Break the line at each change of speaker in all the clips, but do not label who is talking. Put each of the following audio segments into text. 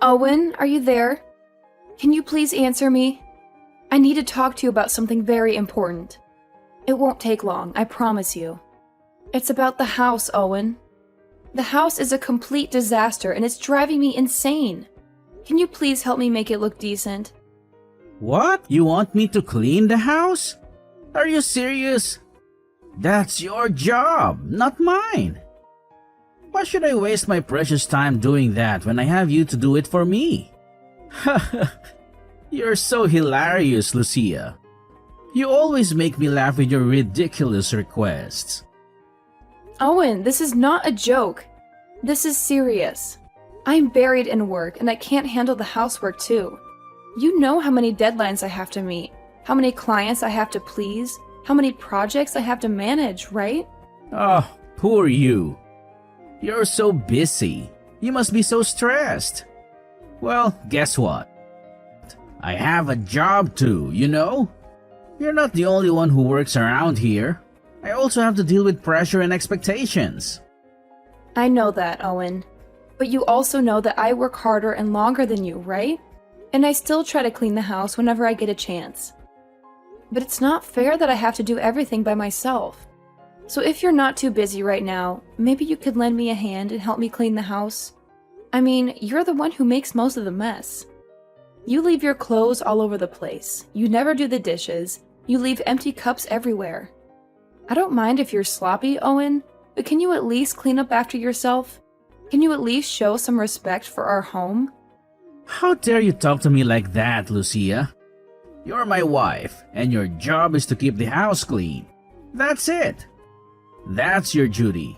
Owen, are you there? Can you please answer me? I need to talk to you about something very important. It won't take long, I promise you. It's about the house, Owen. The house is a complete disaster and it's driving me insane. Can you please help me make it look decent?
What? You want me to clean the house? Are you serious? That's your job, not mine. Why should I waste my precious time doing that when I have you to do it for me? You're so hilarious, Lucia. You always make me laugh with your ridiculous requests.
Owen, this is not a joke. This is serious. I'm buried in work and I can't handle the housework too. You know how many deadlines I have to meet, how many clients I have to please, how many projects I have to manage, right?
Oh, poor you. You're so busy. You must be so stressed. Well, guess what? I have a job too, you know? You're not the only one who works around here. I also have to deal with pressure and expectations.
I know that, Owen. But you also know that I work harder and longer than you, right? And I still try to clean the house whenever I get a chance. But it's not fair that I have to do everything by myself. So if you're not too busy right now, maybe you could lend me a hand and help me clean the house? I mean, you're the one who makes most of the mess. You leave your clothes all over the place. You never do the dishes. You leave empty cups everywhere. I don't mind if you're sloppy, Owen, but can you at least clean up after yourself? Can you at least show some respect for our home?
How dare you talk to me like that, Lucia? You're my wife, and your job is to keep the house clean. That's it. That's your duty.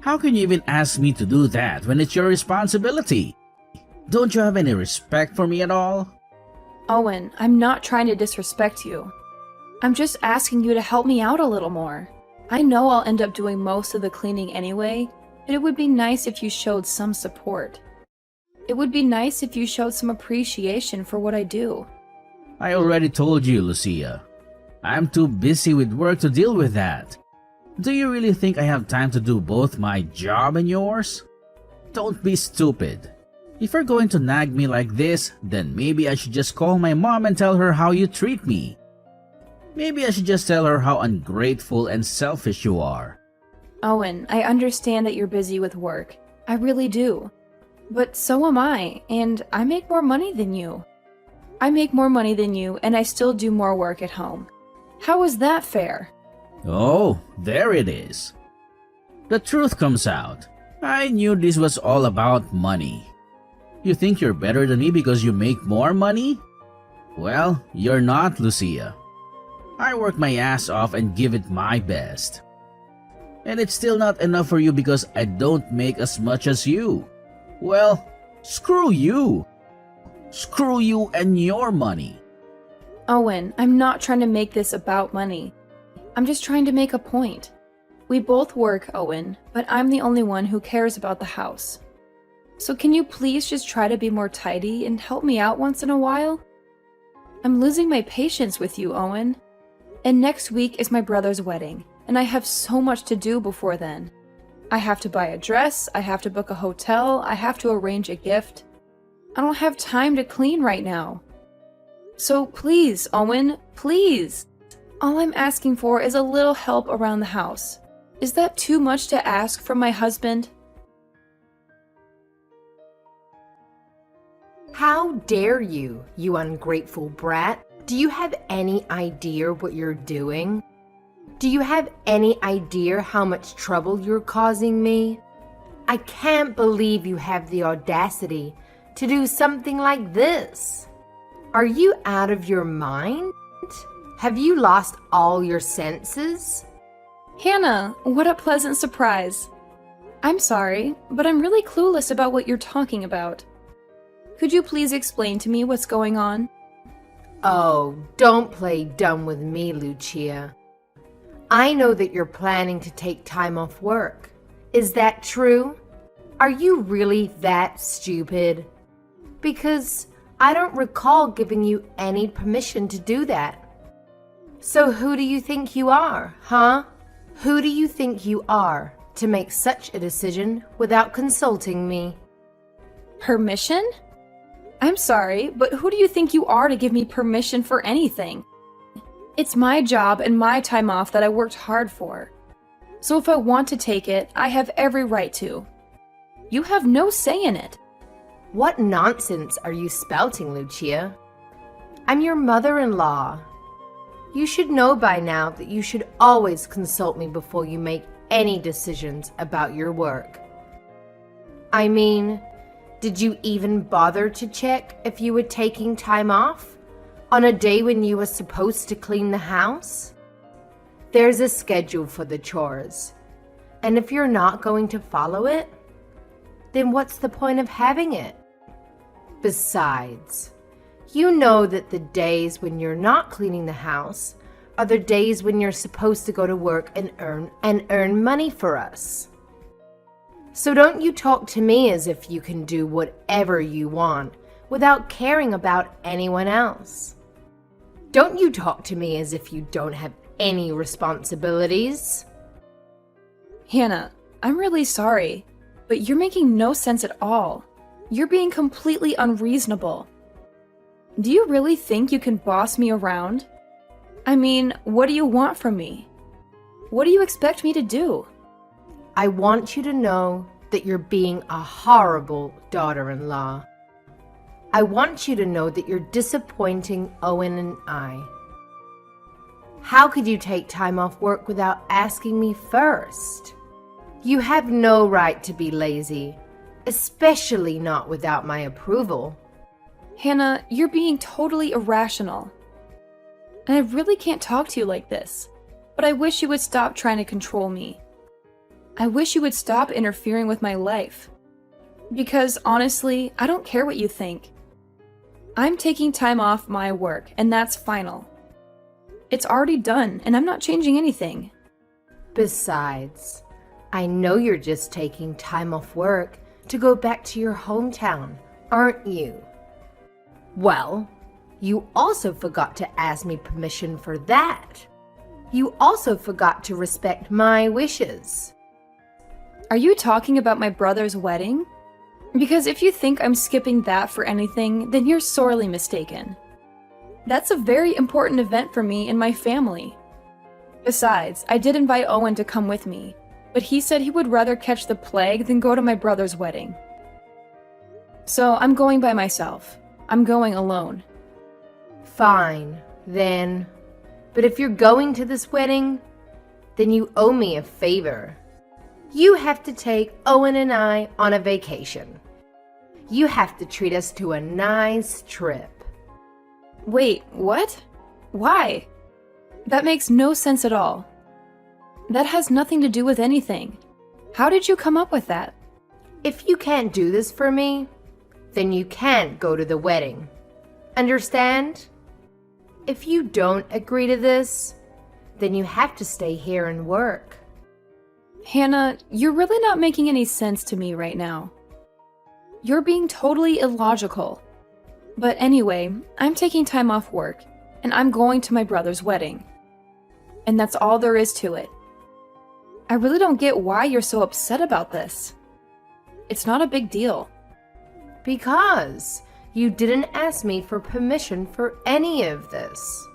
How can you even ask me to do that when it's your responsibility? Don't you have any respect for me at all?
Owen, I'm not trying to disrespect you. I'm just asking you to help me out a little more. I know I'll end up doing most of the cleaning anyway, but it would be nice if you showed some support. It would be nice if you showed some appreciation for what I do.
I already told you, Lucia. I'm too busy with work to deal with that. Do you really think I have time to do both my job and yours? Don't be stupid. If you're going to nag me like this, then maybe I should just call my mom and tell her how you treat me. Maybe I should just tell her how ungrateful and selfish you are.
Owen, I understand that you're busy with work. I really do. But so am I, and I make more money than you. I make more money than you, and I still do more work at home. How is that fair?
Oh, there it is. The truth comes out. I knew this was all about money. You think you're better than me because you make more money? Well, you're not, Lucia. I work my ass off and give it my best. And it's still not enough for you because I don't make as much as you. Well, screw you. Screw you and your money.
Owen, I'm not trying to make this about money. I'm just trying to make a point. We both work, Owen, but I'm the only one who cares about the house. So can you please just try to be more tidy and help me out once in a while? I'm losing my patience with you, Owen. And next week is my brother's wedding, and I have so much to do before then. I have to buy a dress, I have to book a hotel, I have to arrange a gift. I don't have time to clean right now. So please, Owen, please. All I'm asking for is a little help around the house. Is that too much to ask from my husband?
How dare you, you ungrateful brat? Do you have any idea what you're doing? Do you have any idea how much trouble you're causing me? I can't believe you have the audacity to do something like this. Are you out of your mind? Have you lost all your senses?
Hannah, what a pleasant surprise. I'm sorry, but I'm really clueless about what you're talking about. Could you please explain to me what's going on?
Oh, don't play dumb with me, Lucia. I know that you're planning to take time off work. Is that true? Are you really that stupid? Because I don't recall giving you any permission to do that. So who do you think you are, huh? Who do you think you are to make such a decision without consulting me?
Permission? I'm sorry, but who do you think you are to give me permission for anything? It's my job and my time off that I worked hard for. So if I want to take it, I have every right to. You have no say in it.
What nonsense are you spouting, Lucia? I'm your mother-in-law. You should know by now that you should always consult me before you make any decisions about your work. I mean, did you even bother to check if you were taking time off on a day when you were supposed to clean the house? There's a schedule for the chores, and if you're not going to follow it, then what's the point of having it? Besides, you know that the days when you're not cleaning the house are the days when you're supposed to go to work and earn money for us. So don't you talk to me as if you can do whatever you want without caring about anyone else. Don't you talk to me as if you don't have any responsibilities.
Hannah, I'm really sorry, but you're making no sense at all. You're being completely unreasonable. Do you really think you can boss me around? I mean, what do you want from me? What do you expect me to do?
I want you to know that you're being a horrible daughter-in-law. I want you to know that you're disappointing Owen and I. How could you take time off work without asking me first? You have no right to be lazy, especially not without my approval.
Hannah, you're being totally irrational. And I really can't talk to you like this, but I wish you would stop trying to control me. I wish you would stop interfering with my life. Because honestly, I don't care what you think. I'm taking time off my work, and that's final. It's already done, and I'm not changing anything.
Besides, I know you're just taking time off work to go back to your hometown, aren't you? Well, you also forgot to ask me permission for that. You also forgot to respect my wishes.
Are you talking about my brother's wedding? Because if you think I'm skipping that for anything, then you're sorely mistaken. That's a very important event for me and my family. Besides, I did invite Owen to come with me, but he said he would rather catch the plague than go to my brother's wedding. So I'm going by myself. I'm going alone.
Fine, then. But if you're going to this wedding, then you owe me a favor. You have to take Owen and I on a vacation. You have to treat us to a nice trip.
Wait, what? Why? That makes no sense at all. That has nothing to do with anything. How did you come up with that?
If you can't do this for me, then you can't go to the wedding. Understand? If you don't agree to this, then you have to stay here and work.
Hannah, you're really not making any sense to me right now. You're being totally illogical. But anyway, I'm taking time off work, and I'm going to my brother's wedding. And that's all there is to it. I really don't get why you're so upset about this. It's not a big deal.
Because you didn't ask me for permission for any of this.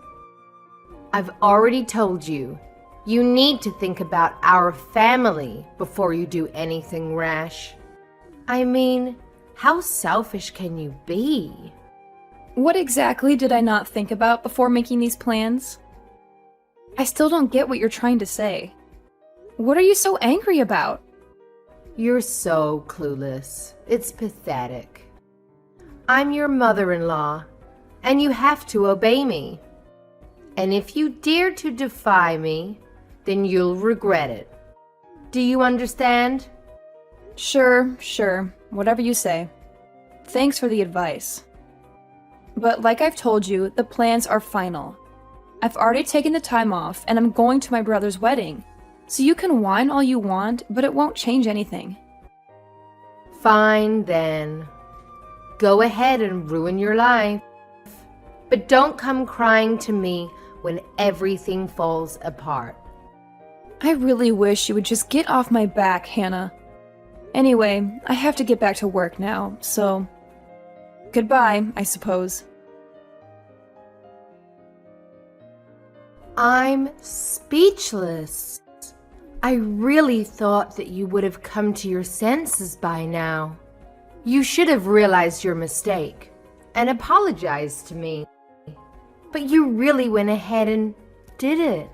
I've already told you, you need to think about our family before you do anything rash. I mean, how selfish can you be?
What exactly did I not think about before making these plans? I still don't get what you're trying to say. What are you so angry about?
You're so clueless. It's pathetic. I'm your mother-in-law, and you have to obey me. And if you dare to defy me, then you'll regret it. Do you understand?
Sure, whatever you say. Thanks for the advice. But like I've told you, the plans are final. I've already taken the time off, and I'm going to my brother's wedding. So you can whine all you want, but it won't change anything.
Fine then. Go ahead and ruin your life. But don't come crying to me when everything falls apart.
I really wish you would just get off my back, Hannah. Anyway, I have to get back to work now, so... Goodbye, I suppose.
I'm speechless. I really thought that you would have come to your senses by now. You should have realized your mistake and apologized to me. But you really went ahead and did it.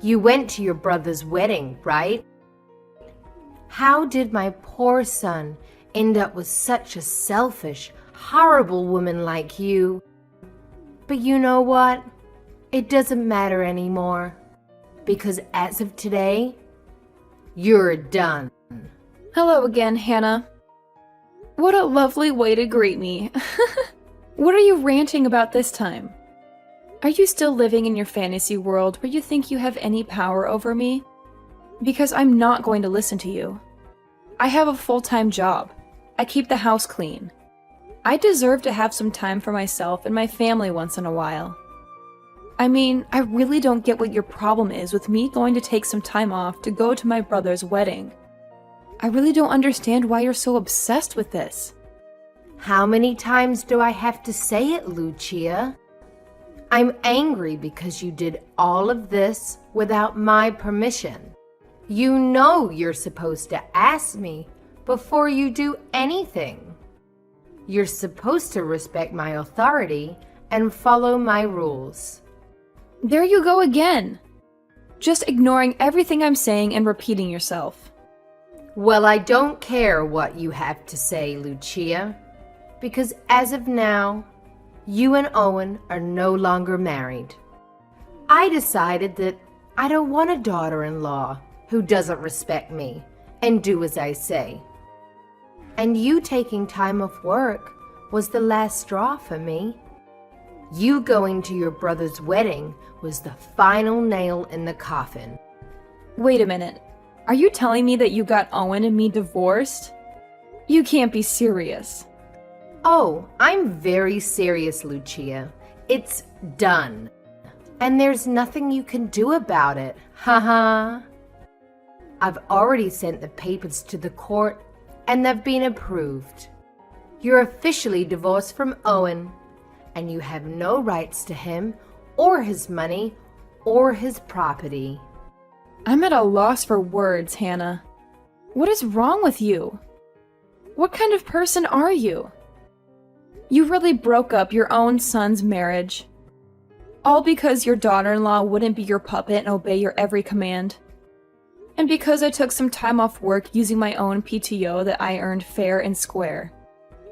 You went to your brother's wedding, right? How did my poor son end up with such a selfish, horrible woman like you? But you know what? It doesn't matter anymore, because as of today, you're done.
Hello again, Hannah. What a lovely way to greet me. What are you ranting about this time? Are you still living in your fantasy world where you think you have any power over me? Because I'm not going to listen to you. I have a full-time job. I keep the house clean. I deserve to have some time for myself and my family once in a while. I mean, I really don't get what your problem is with me going to take some time off to go to my brother's wedding. I really don't understand why you're so obsessed with this.
How many times do I have to say it, Lucia? I'm angry because you did all of this without my permission. You know you're supposed to ask me before you do anything. You're supposed to respect my authority and follow my rules.
There you go again. Just ignoring everything I'm saying and repeating yourself.
Well, I don't care what you have to say, Lucia, because as of now, you and Owen are no longer married. I decided that I don't want a daughter-in-law who doesn't respect me and do as I say. And you taking time off work was the last straw for me. You going to your brother's wedding was the final nail in the coffin.
Wait a minute. Are you telling me that you got Owen and me divorced? You can't be serious.
Oh, I'm very serious, Lucia. It's done. And there's nothing you can do about it. Haha. I've already sent the papers to the court and they've been approved. You're officially divorced from Owen, and you have no rights to him or his money or his property.
I'm at a loss for words, Hannah. What is wrong with you? What kind of person are you? You really broke up your own son's marriage. All because your daughter-in-law wouldn't be your puppet and obey your every command. And because I took some time off work using my own PTO that I earned fair and square.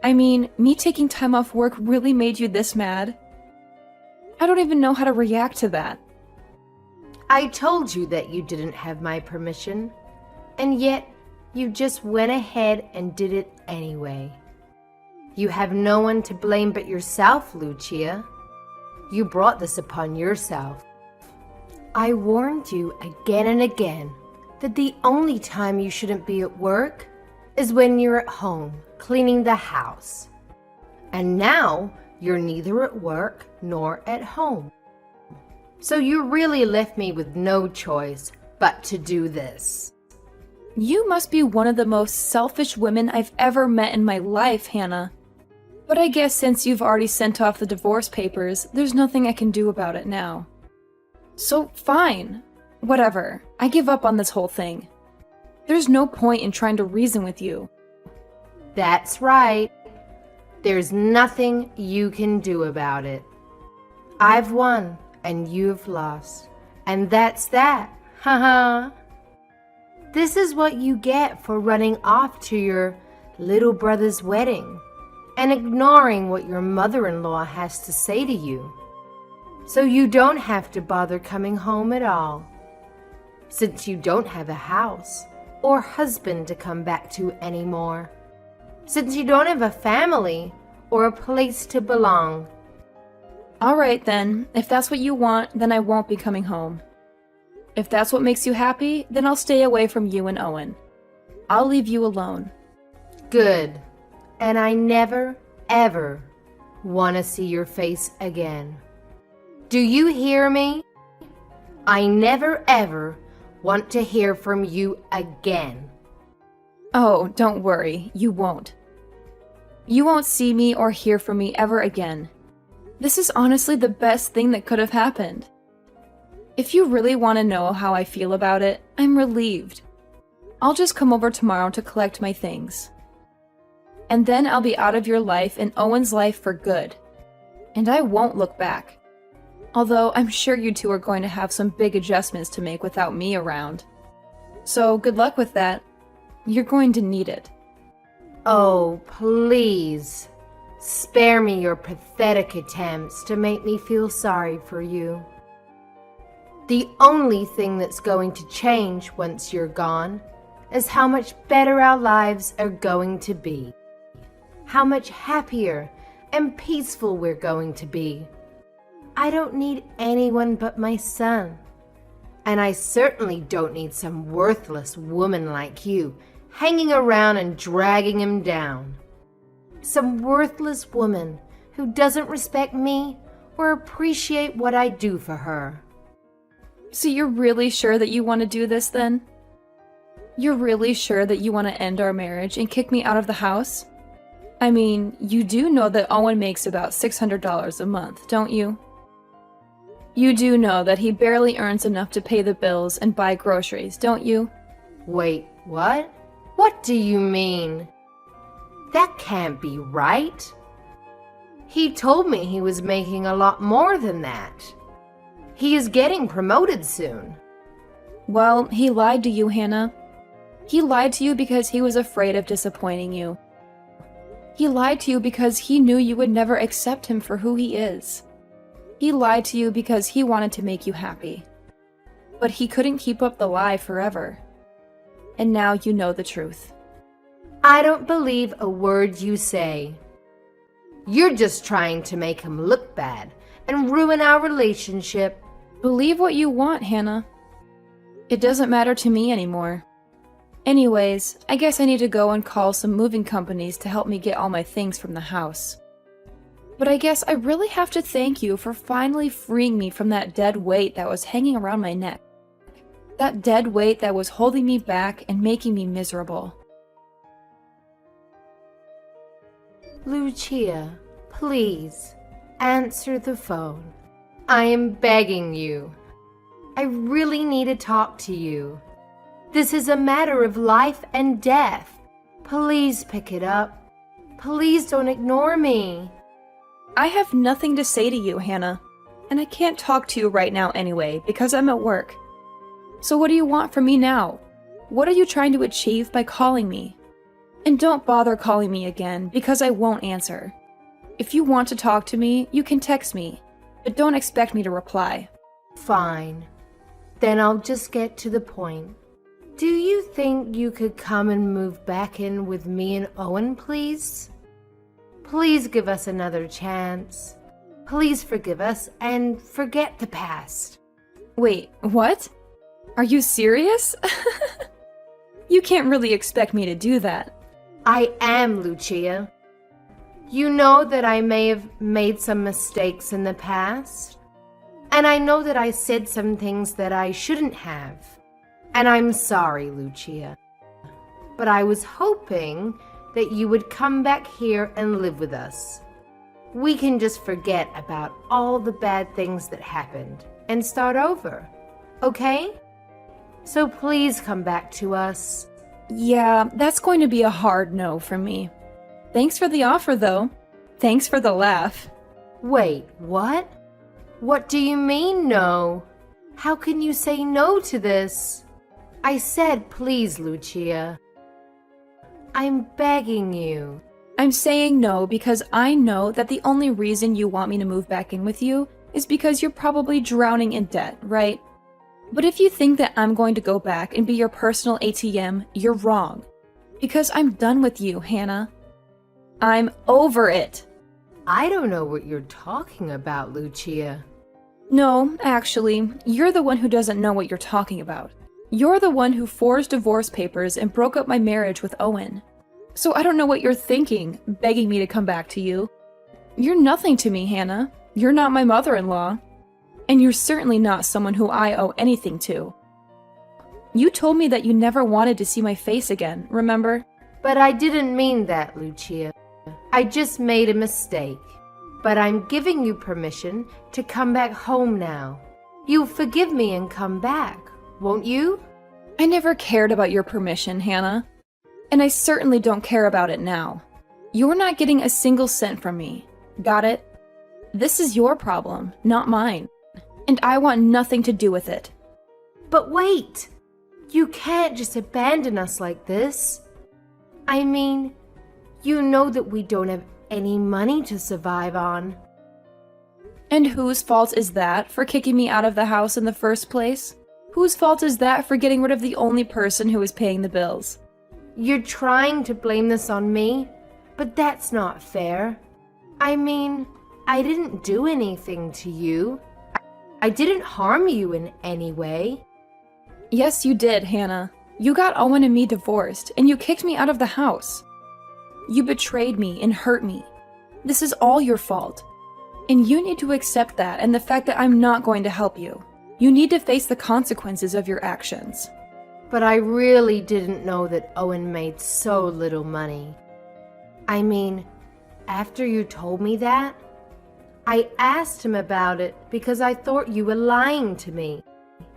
I mean, me taking time off work really made you this mad? I don't even know how to react to that.
I told you that you didn't have my permission, and yet you just went ahead and did it anyway. You have no one to blame but yourself, Lucia. You brought this upon yourself. I warned you again and again that the only time you shouldn't be at work is when you're at home cleaning the house. And now you're neither at work nor at home. So you really left me with no choice but to do this.
You must be one of the most selfish women I've ever met in my life, Hannah. But I guess since you've already sent off the divorce papers, there's nothing I can do about it now. So fine. Whatever. I give up on this whole thing. There's no point in trying to reason with you.
That's right. There's nothing you can do about it. I've won and you've lost. And that's that. Haha. This is what you get for running off to your little brother's wedding and ignoring what your mother-in-law has to say to you. So you don't have to bother coming home at all, since you don't have a house or husband to come back to anymore, since you don't have a family or a place to belong.
All right then, if that's what you want, then I won't be coming home. If that's what makes you happy, then I'll stay away from you and Owen. I'll leave you alone.
Good. And I never, ever want to see your face again. Do you hear me? I never, ever want to hear from you again.
Oh, don't worry, you won't. You won't see me or hear from me ever again. This is honestly the best thing that could have happened. If you really want to know how I feel about it, I'm relieved. I'll just come over tomorrow to collect my things. And then I'll be out of your life and Owen's life for good. And I won't look back. Although I'm sure you two are going to have some big adjustments to make without me around. So good luck with that. You're going to need it.
Oh, please. Spare me your pathetic attempts to make me feel sorry for you. The only thing that's going to change once you're gone is how much better our lives are going to be. How much happier and peaceful we're going to be. I don't need anyone but my son. And I certainly don't need some worthless woman like you hanging around and dragging him down. Some worthless woman who doesn't respect me or appreciate what I do for her.
So you're really sure that you want to do this then? You're really sure that you want to end our marriage and kick me out of the house? I mean, you do know that Owen makes about $600 a month, don't you? You do know that he barely earns enough to pay the bills and buy groceries, don't you?
Wait, what? What do you mean? That can't be right. He told me he was making a lot more than that. He is getting promoted soon.
Well, he lied to you, Hannah. He lied to you because he was afraid of disappointing you. He lied to you because he knew you would never accept him for who he is. He lied to you because he wanted to make you happy. But he couldn't keep up the lie forever. And now you know the truth.
I don't believe a word you say. You're just trying to make him look bad and ruin our relationship.
Believe what you want, Hannah. It doesn't matter to me anymore. Anyways, I guess I need to go and call some moving companies to help me get all my things from the house. But I guess I really have to thank you for finally freeing me from that dead weight that was hanging around my neck. That dead weight that was holding me back and making me miserable.
Lucia, please, answer the phone. I am begging you. I really need to talk to you. This is a matter of life and death. Please pick it up. Please don't ignore me.
I have nothing to say to you, Hannah. And I can't talk to you right now anyway, because I'm at work. So what do you want from me now? What are you trying to achieve by calling me? And don't bother calling me again, because I won't answer. If you want to talk to me, you can text me, but don't expect me to reply.
Fine. Then I'll just get to the point. Do you think you could come and move back in with me and Owen, please? Please give us another chance. Please forgive us and forget the past.
Wait, what? Are you serious? You can't really expect me to do that.
I am, Lucia. You know that I may have made some mistakes in the past. And I know that I said some things that I shouldn't have. And I'm sorry, Lucia. But I was hoping that you would come back here and live with us. We can just forget about all the bad things that happened and start over, okay? So please come back to us.
Yeah, that's going to be a hard no from me. Thanks for the offer, though. Thanks for the laugh.
Wait, what? What do you mean, no? How can you say no to this? I said please, Lucia. I'm begging you.
I'm saying no because I know that the only reason you want me to move back in with you is because you're probably drowning in debt, right? But if you think that I'm going to go back and be your personal ATM, you're wrong. Because I'm done with you, Hannah. I'm over it.
I don't know what you're talking about, Lucia.
No, actually, you're the one who doesn't know what you're talking about. You're the one who forged divorce papers and broke up my marriage with Owen. So I don't know what you're thinking, begging me to come back to you. You're nothing to me, Hannah. You're not my mother-in-law. And you're certainly not someone who I owe anything to. You told me that you never wanted to see my face again, remember?
But I didn't mean that, Lucia. I just made a mistake. But I'm giving you permission to come back home now. You'll forgive me and come back, won't you?
I never cared about your permission, Hannah. And I certainly don't care about it now. You're not getting a single cent from me. Got it? This is your problem, not mine. And I want nothing to do with it.
But wait! You can't just abandon us like this. I mean, you know that we don't have any money to survive on.
And whose fault is that for kicking me out of the house in the first place? Whose fault is that for getting rid of the only person who is paying the bills?
You're trying to blame this on me, but that's not fair. I mean, I didn't do anything to you. I didn't harm you in any way.
Yes, you did, Hannah. You got Owen and me divorced, and you kicked me out of the house. You betrayed me and hurt me. This is all your fault. And you need to accept that and the fact that I'm not going to help you. You need to face the consequences of your actions.
But I really didn't know that Owen made so little money. I mean, after you told me that, I asked him about it because I thought you were lying to me.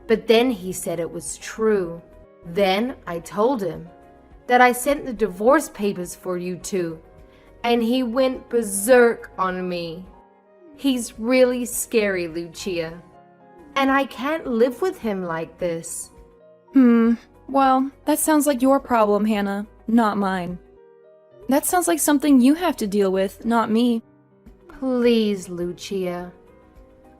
But then he said it was true. Then I told him that I sent the divorce papers for you two, and he went berserk on me. He's really scary, Lucia. And I can't live with him like this.
Well, that sounds like your problem, Hannah, not mine. That sounds like something you have to deal with, not me.
Please, Lucia.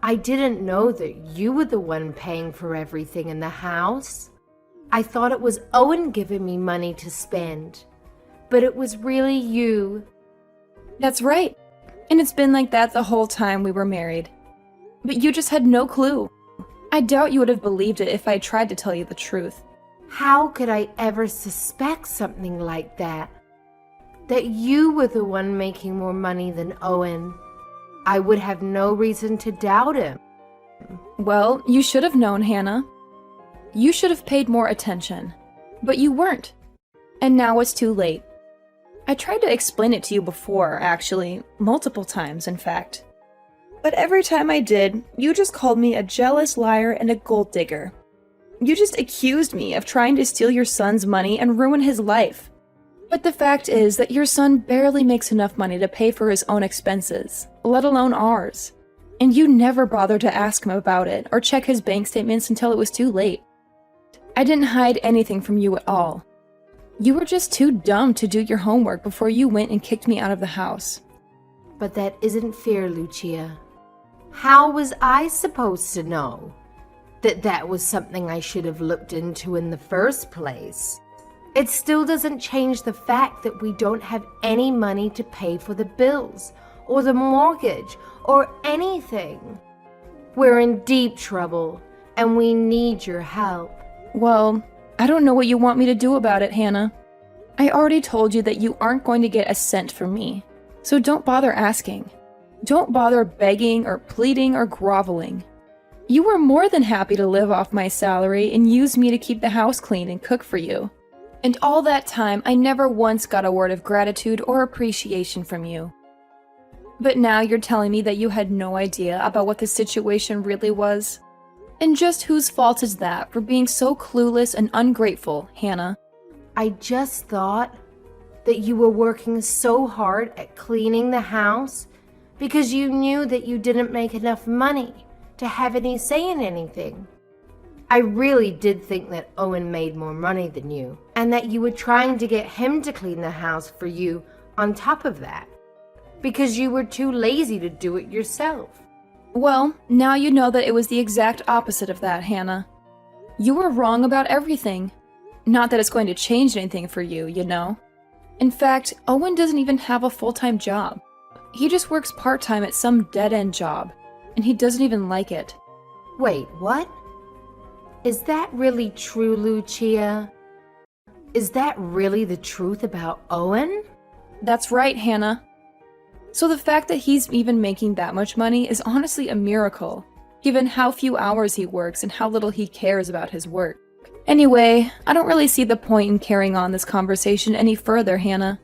I didn't know that you were the one paying for everything in the house. I thought it was Owen giving me money to spend. But it was really you.
That's right. And it's been like that the whole time we were married. But you just had no clue. I doubt you would have believed it if I tried to tell you the truth.
How could I ever suspect something like that? That you were the one making more money than Owen. I would have no reason to doubt him.
Well, you should have known, Hannah. You should have paid more attention. But you weren't. And now it's too late. I tried to explain it to you before, actually. Multiple times, in fact. But every time I did, you just called me a jealous liar and a gold digger. You just accused me of trying to steal your son's money and ruin his life. But the fact is that your son barely makes enough money to pay for his own expenses, let alone ours. And you never bothered to ask him about it or check his bank statements until it was too late. I didn't hide anything from you at all. You were just too dumb to do your homework before you went and kicked me out of the house.
But that isn't fair, Lucia. How was I supposed to know that that was something I should have looked into in the first place? It still doesn't change the fact that we don't have any money to pay for the bills, or the mortgage, or anything. We're in deep trouble, and we need your help.
Well, I don't know what you want me to do about it, Hannah. I already told you that you aren't going to get a cent from me, so don't bother asking. Don't bother begging or pleading or groveling. You were more than happy to live off my salary and use me to keep the house clean and cook for you. And all that time, I never once got a word of gratitude or appreciation from you. But now you're telling me that you had no idea about what the situation really was? And just whose fault is that for being so clueless and ungrateful, Hannah?
I just thought that you were working so hard at cleaning the house because you knew that you didn't make enough money to have any say in anything. I really did think that Owen made more money than you, and that you were trying to get him to clean the house for you on top of that, because you were too lazy to do it yourself.
Well, now you know that it was the exact opposite of that, Hannah. You were wrong about everything. Not that it's going to change anything for you, you know. In fact, Owen doesn't even have a full-time job. He just works part-time at some dead-end job, and he doesn't even like it.
Wait, what? Is that really true, Lucia? Is that really the truth about Owen?
That's right, Hannah. So the fact that he's even making that much money is honestly a miracle, given how few hours he works and how little he cares about his work. Anyway, I don't really see the point in carrying on this conversation any further, Hannah.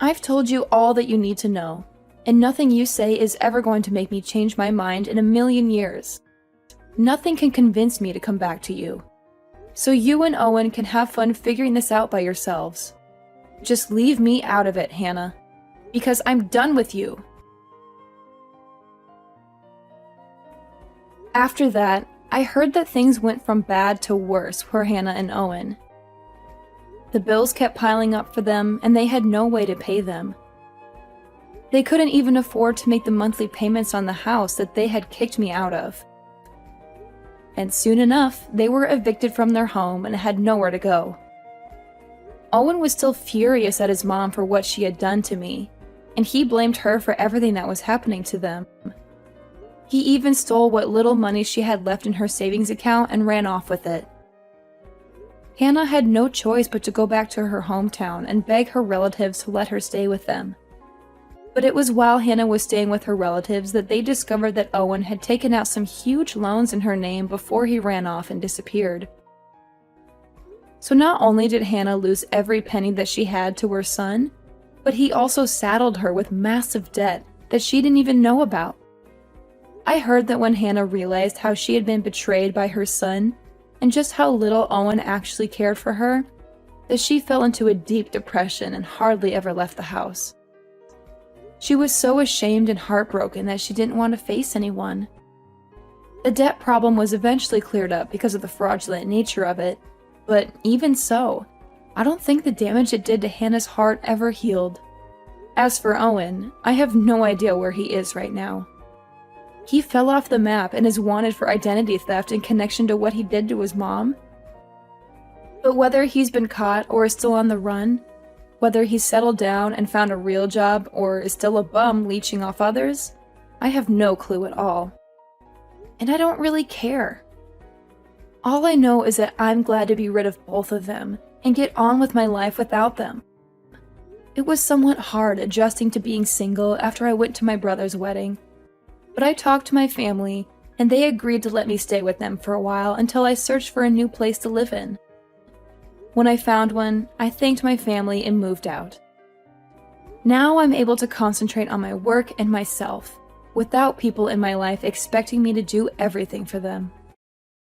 I've told you all that you need to know, and nothing you say is ever going to make me change my mind in a million years. Nothing can convince me to come back to you. So you and Owen can have fun figuring this out by yourselves. Just leave me out of it, Hannah, because I'm done with you. After that, I heard that things went from bad to worse for Hannah and Owen. The bills kept piling up for them, and they had no way to pay them. They couldn't even afford to make the monthly payments on the house that they had kicked me out of. And soon enough, they were evicted from their home and had nowhere to go. Owen was still furious at his mom for what she had done to me, and he blamed her for everything that was happening to them. He even stole what little money she had left in her savings account and ran off with it. Hannah had no choice but to go back to her hometown and beg her relatives to let her stay with them. But it was while Hannah was staying with her relatives that they discovered that Owen had taken out some huge loans in her name before he ran off and disappeared. So not only did Hannah lose every penny that she had to her son, but he also saddled her with massive debt that she didn't even know about. I heard that when Hannah realized how she had been betrayed by her son, and just how little Owen actually cared for her, that she fell into a deep depression and hardly ever left the house. She was so ashamed and heartbroken that she didn't want to face anyone. The debt problem was eventually cleared up because of the fraudulent nature of it, but even so, I don't think the damage it did to Hannah's heart ever healed. As for Owen, I have no idea where he is right now. He fell off the map and is wanted for identity theft in connection to what he did to his mom. But whether he's been caught or is still on the run, whether he's settled down and found a real job or is still a bum leeching off others, I have no clue at all. And I don't really care. All I know is that I'm glad to be rid of both of them and get on with my life without them. It was somewhat hard adjusting to being single after I went to my brother's wedding, but I talked to my family and they agreed to let me stay with them for a while until I searched for a new place to live in. When I found one, I thanked my family and moved out. Now I'm able to concentrate on my work and myself, without people in my life expecting me to do everything for them.